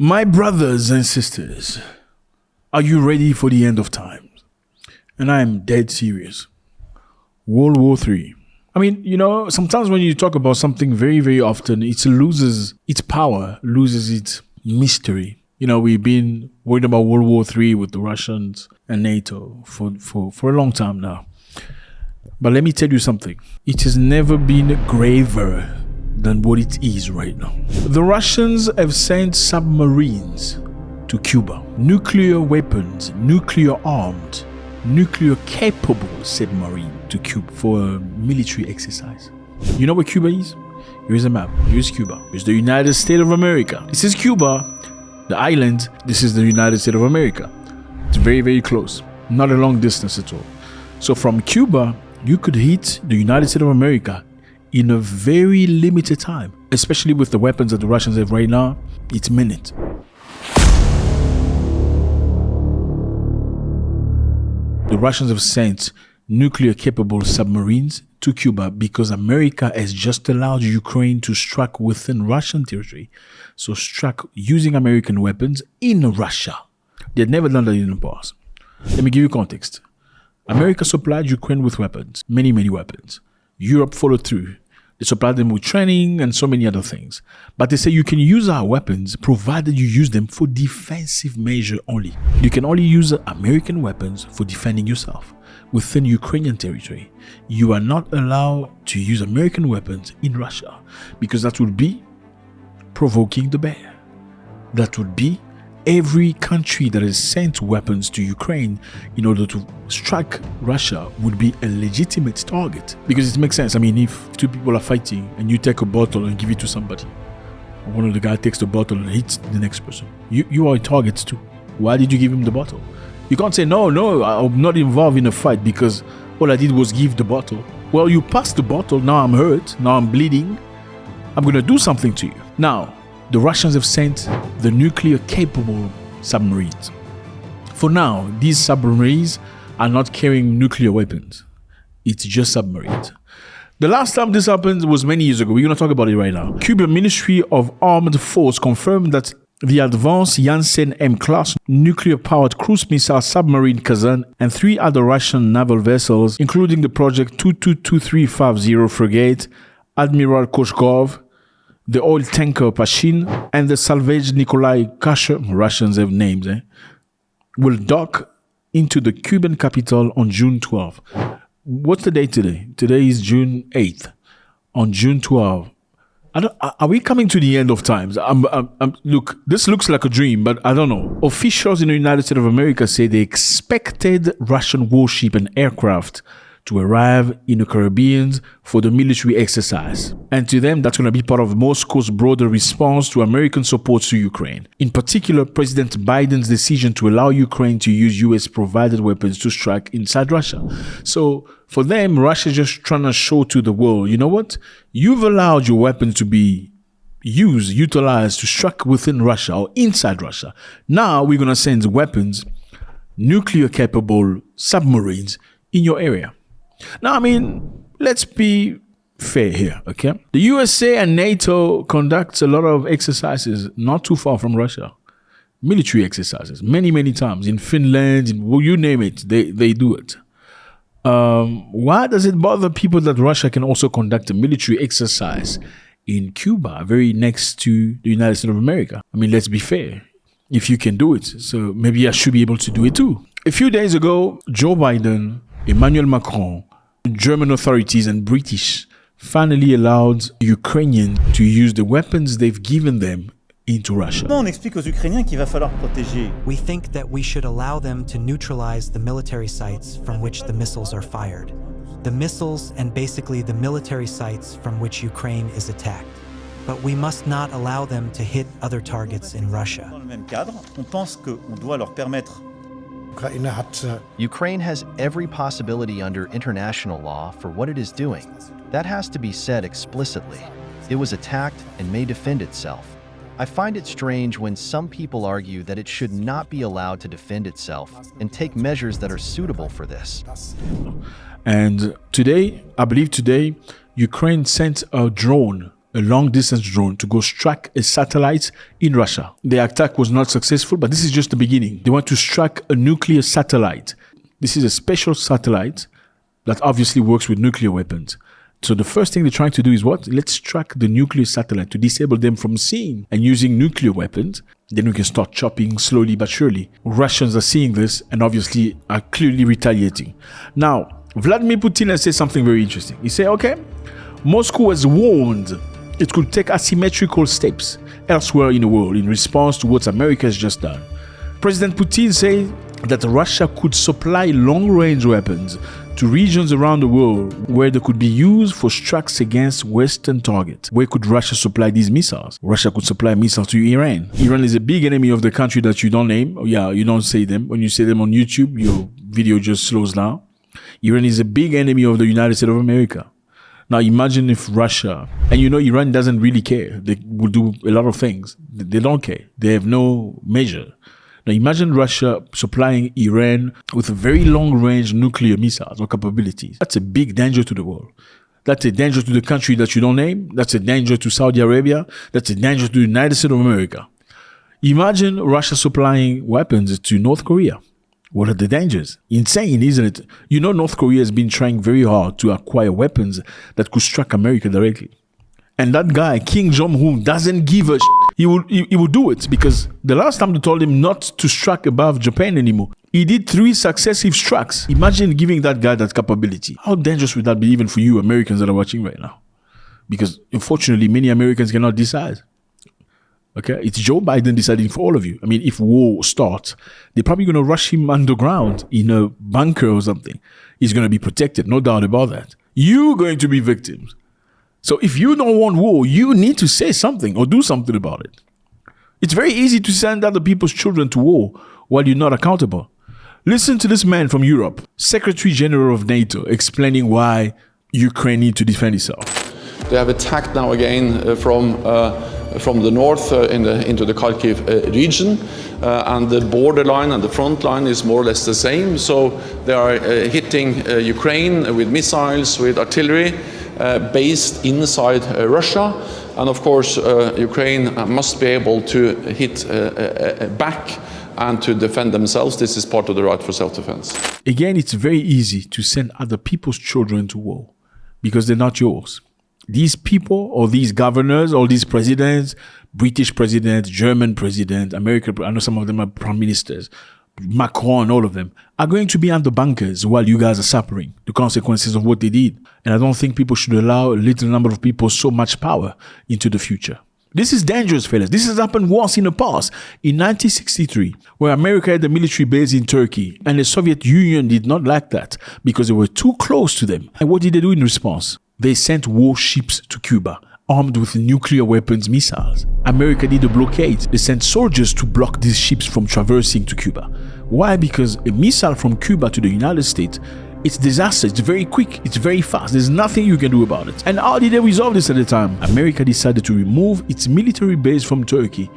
My brothers and sisters, are you ready for the end of times? And I am dead serious. World War III. I mean, sometimes when you talk about something very, very often, it loses its power, loses its mystery. We've been worried about World War III with the Russians and NATO for a long time now. But let me tell you something. It has never been graver than what it is right now. The Russians have sent submarines to Cuba. Nuclear weapons, nuclear armed, nuclear capable submarine to Cuba for a military exercise. You know where Cuba is? Here's a map. Here's Cuba. Here's the United States of America. This is Cuba, the island. This is the United States of America. It's very, very close. Not a long distance at all. So from Cuba, you could hit the United States of America in a very limited time, especially with the weapons that the Russians have right now. It's minutes. The Russians have sent nuclear-capable submarines to Cuba because America has just allowed Ukraine to strike within Russian territory. So strike using American weapons in Russia. They had never done that in the past. Let me give you context. America supplied Ukraine with weapons, many, many weapons. Europe followed through. They supplied them with training and so many other things. But they say you can use our weapons provided you use them for defensive measure only. You can only use American weapons for defending yourself within Ukrainian territory. You are not allowed to use American weapons in Russia because that would be provoking the bear. That would be every country that has sent weapons to Ukraine in order to strike Russia would be a legitimate target. Because it makes sense. I mean, if two people are fighting and you take a bottle and give it to somebody, one of the guys takes the bottle and hits the next person, you are a target too. Why did you give him the bottle? You can't say, no, I'm not involved in a fight because all I did was give the bottle. Well, you passed the bottle, now I'm hurt, now I'm bleeding, I'm going to do something to you. Now, the Russians have sent the nuclear-capable submarines. For now, these submarines are not carrying nuclear weapons. It's just submarines. The last time this happened was many years ago. We're going to talk about it right now. Cuban Ministry of Armed Forces confirmed that the advanced Yansen M-class nuclear-powered cruise missile submarine Kazan and 3 other Russian naval vessels, including the Project 222350 frigate, Admiral Gorshkov, the oil tanker Pashin, and the salvage Nikolai Chiker, Russians have names, will dock into the Cuban capital on June 12. What's the date today? Today is June 8th. On June 12. Are we coming to the end of times? Look, this looks like a dream, but I don't know. Officials in the United States of America say they expected Russian warship and aircraft to arrive in the Caribbean for the military exercise. And to them, that's going to be part of Moscow's broader response to American support to Ukraine. In particular, President Biden's decision to allow Ukraine to use US-provided weapons to strike inside Russia. So for them, Russia is just trying to show to the world, you know what? You've allowed your weapons to be utilized to strike within Russia or inside Russia. Now we're going to send weapons, nuclear-capable submarines in your area. Now, I mean, let's be fair here, okay? The USA and NATO conducts a lot of exercises not too far from Russia. Military exercises, many, many times. In Finland, you name it, they do it. Why does it bother people that Russia can also conduct a military exercise in Cuba, very next to the United States of America? I mean, let's be fair. If you can do it, so maybe I should be able to do it too. A few days ago, Joe Biden, Emmanuel Macron, German authorities and British finally allowed Ukrainians to use the weapons they've given them into Russia. On explique aux Ukrainiens qu'il va falloir protéger. We think that we should allow them to neutralize the military sites from which the missiles are fired. The missiles and basically the military sites from which Ukraine is attacked. But we must not allow them to hit other targets in Russia. Dans le même cadre, on pense qu'on doit leur permettre. Ukraine has every possibility under international law for what it is doing. That has to be said explicitly. It was attacked and may defend itself. I find it strange when some people argue that it should not be allowed to defend itself and take measures that are suitable for this. And today, I believe today, Ukraine sent a drone a long-distance drone to go strike a satellite in Russia. The attack was not successful, but this is just the beginning. They want to strike a nuclear satellite. This is a special satellite that obviously works with nuclear weapons. So the first thing they're trying to do is what? Let's track the nuclear satellite to disable them from seeing and using nuclear weapons. Then we can start chopping slowly but surely. Russians are seeing this and obviously are clearly retaliating. Now, Vladimir Putin has said something very interesting. He said, okay, Moscow has warned it could take asymmetrical steps elsewhere in the world in response to what America has just done. President Putin said that Russia could supply long-range weapons to regions around the world where they could be used for strikes against Western targets. Where could Russia supply these missiles? Russia could supply missiles to Iran. Iran is a big enemy of the country that you don't name. Yeah, you don't say them. When you say them on YouTube, your video just slows down. Iran is a big enemy of the United States of America. Now imagine if Russia, and you know Iran doesn't really care. They will do a lot of things. They don't care. They have no measure. Now imagine Russia supplying Iran with very long-range nuclear missiles or capabilities. That's a big danger to the world. That's a danger to the country that you don't name. That's a danger to Saudi Arabia. That's a danger to the United States of America. Imagine Russia supplying weapons to North Korea. What are the dangers? Insane, isn't it? You know North Korea has been trying very hard to acquire weapons that could strike America directly. And that guy, Kim Jong-un, doesn't give a shit. He will do it because the last time they told him not to strike above Japan anymore, he did 3 successive strikes. Imagine giving that guy that capability. How dangerous would that be even for you Americans that are watching right now? Because unfortunately, many Americans cannot decide. Okay, it's Joe Biden deciding for all of you. I mean, if war starts, they're probably going to rush him underground in a bunker or something. He's going to be protected, no doubt about that. You're going to be victims. So if you don't want war, you need to say something or do something about it. It's very easy to send other people's children to war while you're not accountable. Listen to this man from Europe, Secretary General of NATO, explaining why Ukraine needs to defend itself. They have attacked now again from the north into the Kharkiv region, and the borderline and the front line is more or less the same. So they are hitting Ukraine with missiles, with artillery, based inside Russia. And of course, Ukraine must be able to hit back and to defend themselves. This is part of the right for self-defense. Again, it's very easy to send other people's children to war because they're not yours. These people or these governors or these presidents, British president, German president, American, I know some of them are prime ministers, Macron, all of them, are going to be under bunkers while you guys are suffering the consequences of what they did. And I don't think people should allow a little number of people so much power into the future. This is dangerous, fellas. This has happened once in the past. In 1963, where America had a military base in Turkey, and the Soviet Union did not like that because they were too close to them. And what did they do in response? They sent warships to Cuba, armed with nuclear weapons missiles. America did a blockade. They sent soldiers to block these ships from traversing to Cuba. Why? Because a missile from Cuba to the United States, it's disaster. It's very quick. It's very fast. There's nothing you can do about it. And how did they resolve this at the time? America decided to remove its military base from Turkey.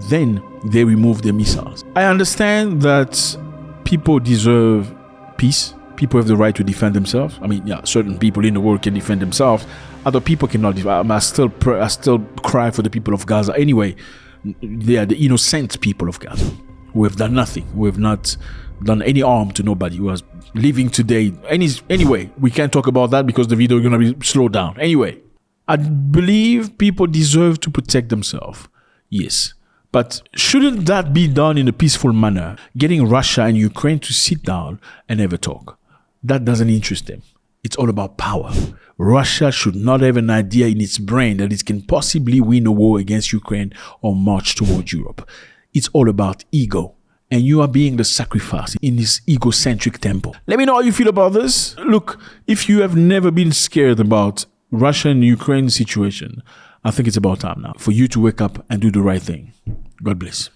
Then they removed their missiles. I understand that people deserve peace. People have the right to defend themselves. I mean, yeah, certain people in the world can defend themselves. Other people cannot defend. I still cry for the people of Gaza. Anyway, they are the innocent people of Gaza who have done nothing, who have not done any harm to nobody, who are living today. Anyway, we can't talk about that because the video is going to be slowed down. Anyway, I believe people deserve to protect themselves. Yes. But shouldn't that be done in a peaceful manner? Getting Russia and Ukraine to sit down and have a talk. That doesn't interest them. It's all about power. Russia should not have an idea in its brain that it can possibly win a war against Ukraine or march towards Europe. It's all about ego. And you are being the sacrifice in this egocentric temple. Let me know how you feel about this. Look, if you have never been scared about Russia and Ukraine situation, I think it's about time now for you to wake up and do the right thing. God bless.